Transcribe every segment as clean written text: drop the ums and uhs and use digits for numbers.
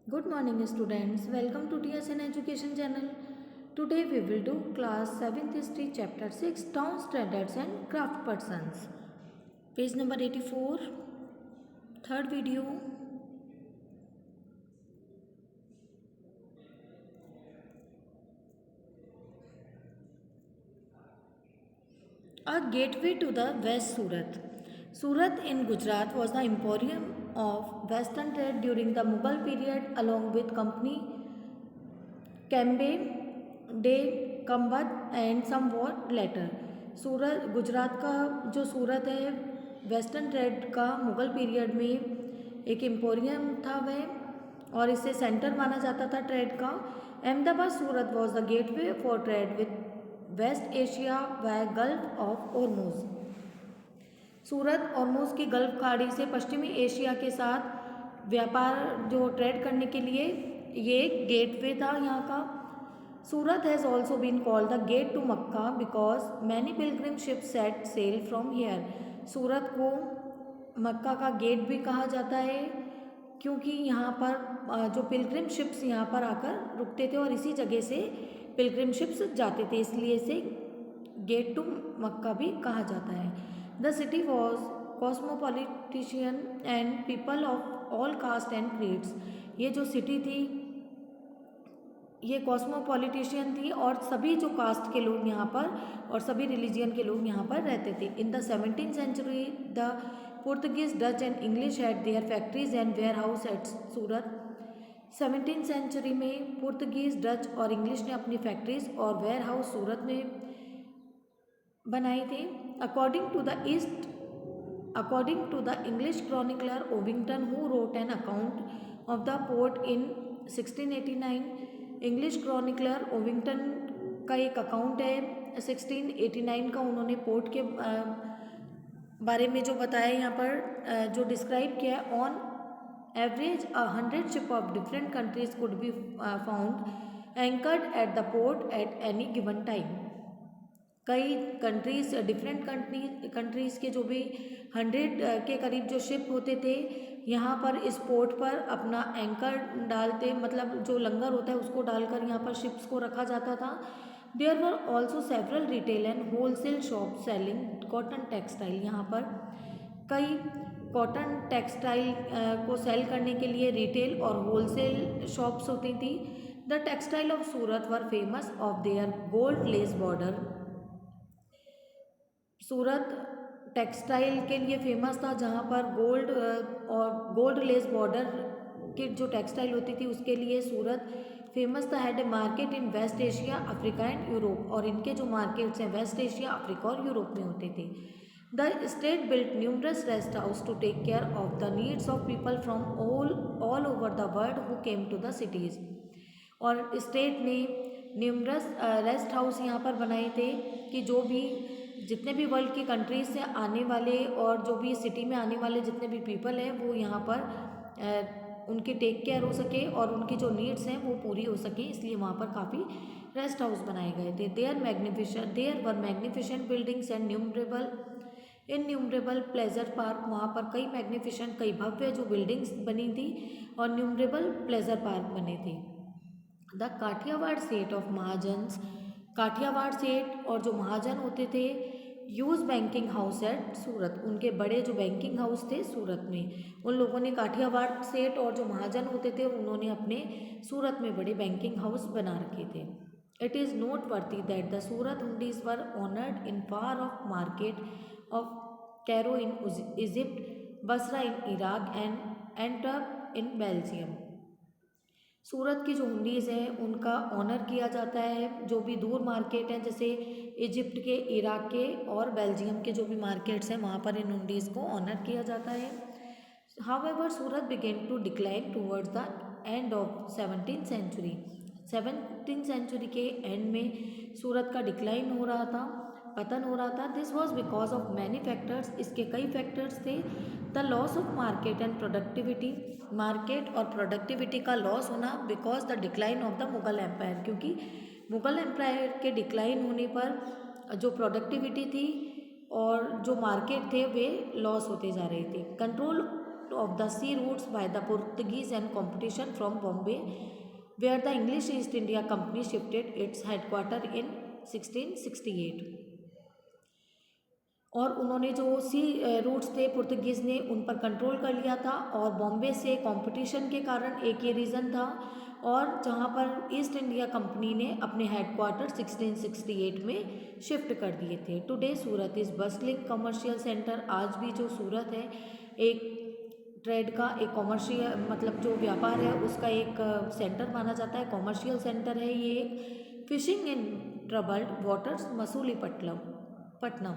Good morning students, welcome to TSN Education channel. Today we will do class 7th history chapter 6 town standards and craft persons. Page number 84, third video. A gateway to the West Surat. Surat in Gujarat was the emporium of western trade during the Mughal period along with company Cambay the Khambhat and somewhat later. Surat Gujarat का जो सूरत है western trade का Mughal period में एक emporium था वह, और इसे सेंटर माना जाता था ट्रेड का। Ahmedabad Surat was the gateway for trade with West Asia व gulf of Hormuz. Surat Hormuz की गल्फ खाड़ी से पश्चिमी एशिया के साथ व्यापार जो ट्रेड करने के लिए ये एक गेटवे था यहाँ का। Surat has also been called the gate to Mecca because many pilgrim ships set sail from here. Surat को मक्का का गेट भी कहा जाता है क्योंकि यहाँ पर जो पिलग्रिम शिप्स यहाँ पर आकर रुकते थे और इसी जगह से पिलग्रिम शिप्स जाते थे, इसलिए इसे गेट टू मक्का भी कहा जाता है। The city was cosmopolitan and people of all caste and creeds. ये जो सिटी थी ये कॉस्मोपॉलिटिशियन थी और सभी जो कास्ट के लोग यहाँ पर और सभी रिलीजियन के लोग यहाँ पर रहते थे। In the 17th century the Portuguese Dutch and English had their factories and warehouse at Surat. 17th century में पुर्तगीज डच और इंग्लिश ने अपनी फैक्ट्रीज और वेयर हाउस सूरत में बनाए थे। According to the English chronicler Ovington, who wrote an account of the port in 1689, English chronicler ओविंगटन का एक अकाउंट है 1689 का, उन्होंने पोर्ट के बारे में जो बताया यहाँ पर जो डिस्क्राइब किया है। On average 100 ship of different countries could be found anchored at the port at any given time. कई कंट्रीज डिफरेंट कंट्रीज़ के जो भी 100 के करीब जो शिप होते थे यहाँ पर इस पोर्ट पर अपना एंकर डालते, मतलब जो लंगर होता है उसको डालकर यहाँ पर शिप्स को रखा जाता था। There were also several retail and wholesale shop selling cotton textile. यहाँ पर कई कॉटन टेक्सटाइल को सेल करने के लिए रिटेल और होलसेल शॉप्स होती थी। The textile of Surat were famous of their gold less border. Surat textile के लिए फेमस था जहाँ पर गोल्ड लेस बॉर्डर की जो टेक्सटाइल होती थी उसके लिए सूरत फेमस था। Had a market in West Asia Africa and Europe, और इनके जो मार्केट्स हैं वेस्ट एशिया अफ्रीका और यूरोप में होते थे। The state built numerous rest house to take care of the needs of people from all over the world who came to the cities. और state ने न्यूमरस रेस्ट हाउस यहाँ पर बनाए थे कि जो भी जितने भी वर्ल्ड की कंट्रीज से आने वाले और जो भी सिटी में आने वाले जितने भी पीपल हैं वो यहाँ पर उनकी टेक केयर हो सके और उनकी जो नीड्स हैं वो पूरी हो सके, इसलिए वहाँ पर काफ़ी रेस्ट हाउस बनाए गए थे। There were magnificent buildings and innumerable pleasure park. वहाँ पर कई मैग्निफिशेंट कई भव्य जो बिल्डिंग्स बनी थी और न्यूमरेबल प्लेजर पार्क बने थे। द काठियावाड़ सेठ ऑफ महाजन्स, काठियावाड़ सेठ और जो महाजन होते थे यूज बैंकिंग हाउस एट सूरत। उनके बड़े जो बैंकिंग हाउस थे सूरत में, उन लोगों ने काठियावाड़ सेठ और जो महाजन होते थे उन्होंने अपने सूरत में बड़े बैंकिंग हाउस बना रखे थे। It is noteworthy that the Surat hundis were honoured in far off market of Cairo in Egypt, Basra in Iraq and Antwerp in Belgium. Surat की जो हुंडीज़ हैं उनका ऑनर किया जाता है, जो भी दूर मार्केट हैं जैसे इजिप्ट के, इराक के और बेल्जियम के जो भी मार्केट्स हैं वहाँ पर इन हुंडीज़ को ऑनर किया जाता है। However Surat began to decline towards the end of 17th century. 17th century के एंड में सूरत का डिक्लाइन हो रहा था, पतन हो रहा था। This was because of many factors, इसके कई फैक्टर्स थे। The loss of market and productivity, market और प्रोडक्टिविटी का लॉस होना because the decline of the Mughal empire, क्योंकि मुग़ल एम्पायर के डिक्लाइन होने पर जो प्रोडक्टिविटी थी और जो मार्केट थे वे लॉस होते जा रहे थे। Control of the sea routes by the Portuguese and competition from Bombay, where the English East India Company shifted its headquarter in 1668. और उन्होंने जो सी रूट्स थे पुर्तगीज़ ने उन पर कंट्रोल कर लिया था, और बॉम्बे से कंपटीशन के कारण एक ये रीज़न था, और जहाँ पर ईस्ट इंडिया कंपनी ने अपने हेडक्वार्टर 1668 में शिफ्ट कर दिए थे। Today Surat is bustling commercial centre. आज भी जो सूरत है एक ट्रेड का, एक कॉमर्शियल मतलब जो व्यापार है उसका एक सेंटर माना जाता है, कॉमर्शियल सेंटर है ये एक। Fishing in troubled waters Masulipatnam Pattanam,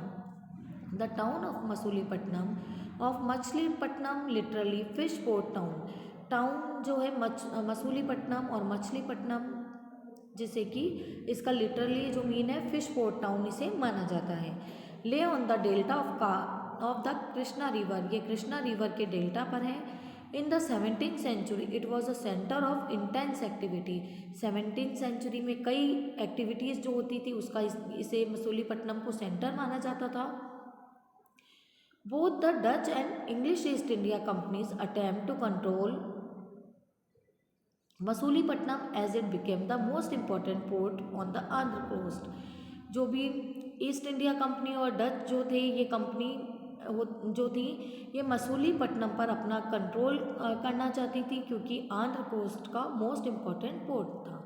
the town of Masulipatnam of Machilipatnam literally fish port town. Town जो है मसूलीपट्टनम और मछलीपट्टनम, जिसे कि इसका लिटरली जो मीन है फिश पोर्ट टाउन इसे माना जाता है। Lie on the delta of the Krishna river, ये कृष्णा रिवर के डेल्टा पर है। In the 17th century it was a centre of intense activity. 17th century में कई एक्टिविटीज़ जो होती थी उसका इसे मसूलीपट्टनम को सेंटर माना जाता था। Both the Dutch and English East India Companies attempt to control Masulipattnam as it became the most important port on the Andhra coast। जो भी ईस्ट इंडिया कंपनी और डच जो थे ये कंपनी जो थी ये मसूलीपट्टनम पर अपना कंट्रोल करना चाहती थी, क्योंकि आंध्र कोस्ट का मोस्ट इम्पॉर्टेंट पोर्ट था।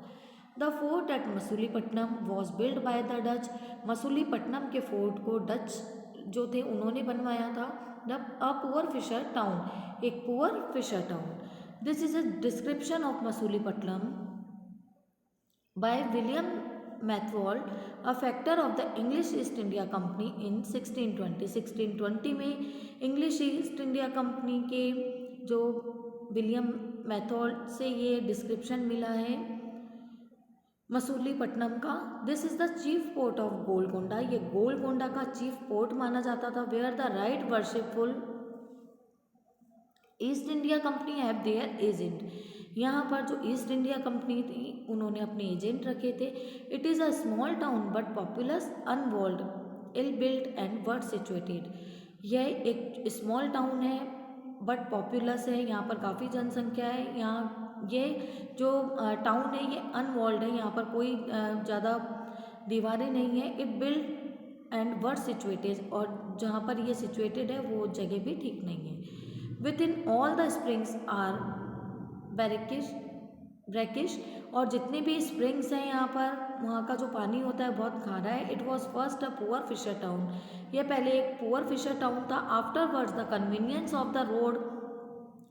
The fort at Masulipatnam was build by the Dutch. Masulipatnam के फोर्ट को डच जो थे उन्होंने बनवाया था। The a poor fisher town, एक poor fisher town. This is a description of Masulipatnam by William Methwold, a factor of the English East India Company in 1620। 1620 में English East India Company के जो विलियम मैथवॉल्ड से ये डिस्क्रिप्शन मिला है मसूलीपट्टनम का। This is the chief port of Golconda, ये गोलकोंडा का चीफ पोर्ट माना जाता था। Where the right worshipful East India Company have their agent, यहाँ पर जो ईस्ट इंडिया कंपनी थी उन्होंने अपने एजेंट रखे थे। It is a small town but populous unwalled ill built and well situated. यह एक स्मॉल टाउन है बट पॉपुलस है, यहाँ पर काफ़ी जनसंख्या है। यहाँ ये जो टाउन है ये अनवॉल्ड है, यहाँ पर कोई ज़्यादा दीवारें नहीं है। It built and well situated, और जहाँ पर ये सिचुएटेड है वो जगह भी ठीक नहीं है। Within all the springs are brackish, और जितने भी स्प्रिंग्स हैं यहाँ पर वहाँ का जो पानी होता है बहुत खारा है। It was first a poor fisher town, यह पहले एक पुअर फिशर टाउन था। Afterwards the convenience of the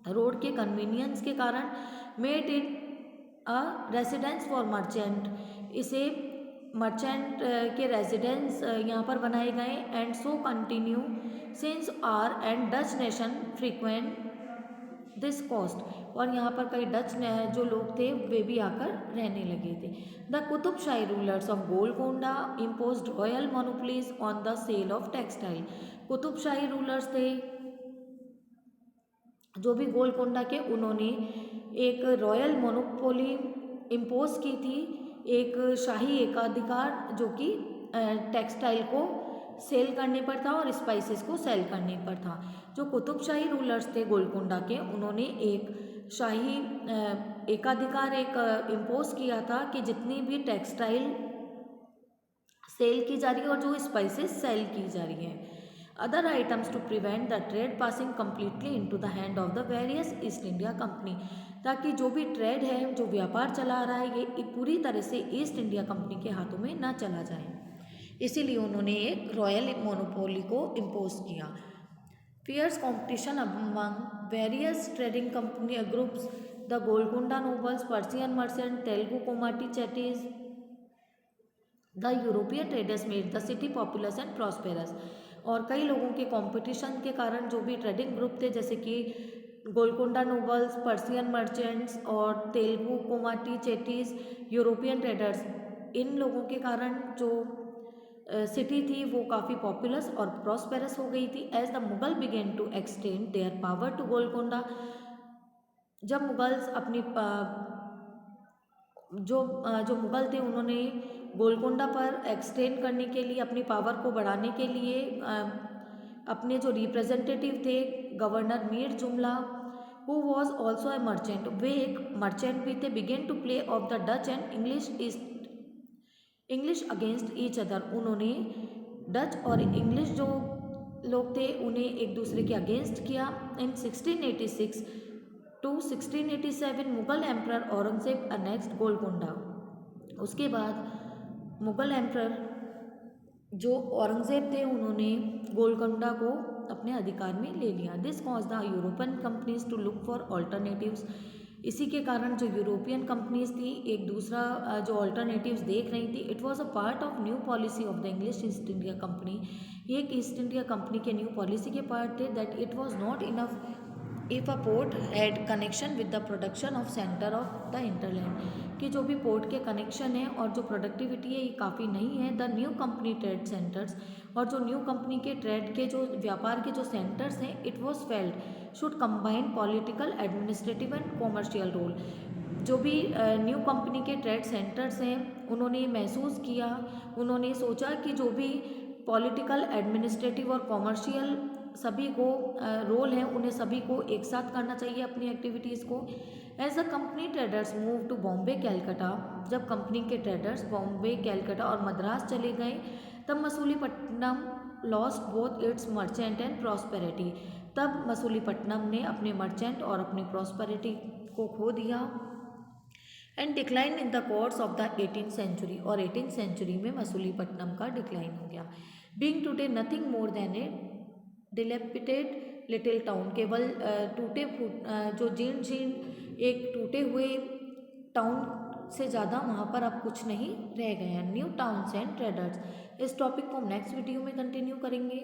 road के कन्वीनियंस के कारण made it a residence for merchant, इसे मर्चेंट के रेजिडेंस यहाँ पर बनाए गए। And so continue since are and Dutch nation frequent this coast, और यहाँ पर कई डच जो लोग थे वे भी आकर रहने लगे थे। The Qutb Shahi rulers of Golconda impose royal monopolies on the sale of textile. Qutb Shahi rulers थे जो भी गोलकोंडा के, उन्होंने एक रॉयल मोनोपोली इम्पोज की थी, एक शाही एकाधिकार जो कि टेक्सटाइल को सेल करने पर था और स्पाइसेस को सेल करने पर था। जो कुतुबशाही रूलर्स थे गोलकोंडा के, उन्होंने एक शाही एकाधिकार एक इम्पोज किया था कि जितनी भी टेक्सटाइल सेल की जा रही है और जो स्पाइसेस सेल की जा रही है, other items to prevent the trade passing completely into the hand of the various East India company, ताकि जो भी ट्रेड है, जो व्यापार चला रहा है, ये पूरी तरह से ईस्ट इंडिया कंपनी के हाथों में ना चला जाए। इसीलिए उन्होंने एक रॉयल मोनोपोली को इम्पोज किया। Fierce competition among various trading company groups, the Golconda nobles, Persian merchant, Telugu Komati Chettis, the European traders made the city populous and prosperous. और कई लोगों के कंपटीशन के कारण जो भी ट्रेडिंग ग्रुप थे, जैसे कि गोलकोंडा नोबल्स, पर्सियन मर्चेंट्स और तेलुगु कोमाटी चेटीज, यूरोपियन ट्रेडर्स, इन लोगों के कारण जो सिटी थी वो काफ़ी पॉपुलस और प्रॉस्पेरस हो गई थी। As the Mughal began to extend their power to Golconda, जब मुगल्स अपनी जो मुगल थे उन्होंने गोलकोंडा पर एक्सटेंड करने के लिए, अपनी पावर को बढ़ाने के लिए अपने जो रिप्रेजेंटेटिव थे governor Mir Jumla who was also a merchant, वे एक मर्चेंट भी थे, began to play off the Dutch and English against each other. उन्होंने डच और इंग्लिश जो लोग थे उन्हें एक दूसरे के अगेंस्ट किया। In 1686 to 1687 Mughal emperor Aurangzeb annexed Golconda. उसके बाद मुगल एम्परर जो औरंगजेब थे उन्होंने गोलकोंडा को अपने अधिकार में ले लिया। This cause the European companies to look for alternatives. इसी के कारण जो यूरोपियन कंपनीज थी एक दूसरा जो ऑल्टरनेटिव्स देख रही थी। It was a part of new policy of the English East India Company. ये एक ईस्ट इंडिया कंपनी के न्यू पॉलिसी के पार्ट थे that it was not enough if a port had connection with the production of centre of the hinterland, कि जो भी port के connection है और जो प्रोडक्टिविटी है ये काफ़ी नहीं है। The new company trade centres, और जो न्यू कंपनी के ट्रेड के जो व्यापार के जो सेंटर्स हैं it was felt should combine political administrative and commercial role. जो भी न्यू कंपनी के ट्रेड सेंटर्स हैं उन्होंने महसूस किया, उन्होंने सोचा कि जो भी पॉलिटिकल एडमिनिस्ट्रेटिव और कॉमर्शियल सभी को रोल हैं उन्हें सभी को एक साथ करना चाहिए अपनी एक्टिविटीज़ को। As a company traders move to Bombay Calcutta, जब कंपनी के ट्रेडर्स बॉम्बे कैलकाटा और मद्रास चले गए तब Masulipatnam lost both it's merchant and prosperity. तब मसूलीपट्टनम ने अपने मर्चेंट और अपनी प्रॉस्पेरिटी को खो दिया। एंड डिक्लाइन इन द कोर्स ऑफ द 18th सेंचुरी, और 18th सेंचुरी में मसूलीपट्टनम का डिक्लाइन हो गया। Being today nothing more than a dilapidated little town, केवल टूटे फूट जो जीर्ण जीर्ण एक टूटे हुए टाउन से ज़्यादा वहाँ पर अब कुछ नहीं रह गए हैं। न्यू टाउन्स एंड ट्रेडर्स, इस टॉपिक को हम नेक्स्ट वीडियो में कंटिन्यू करेंगे।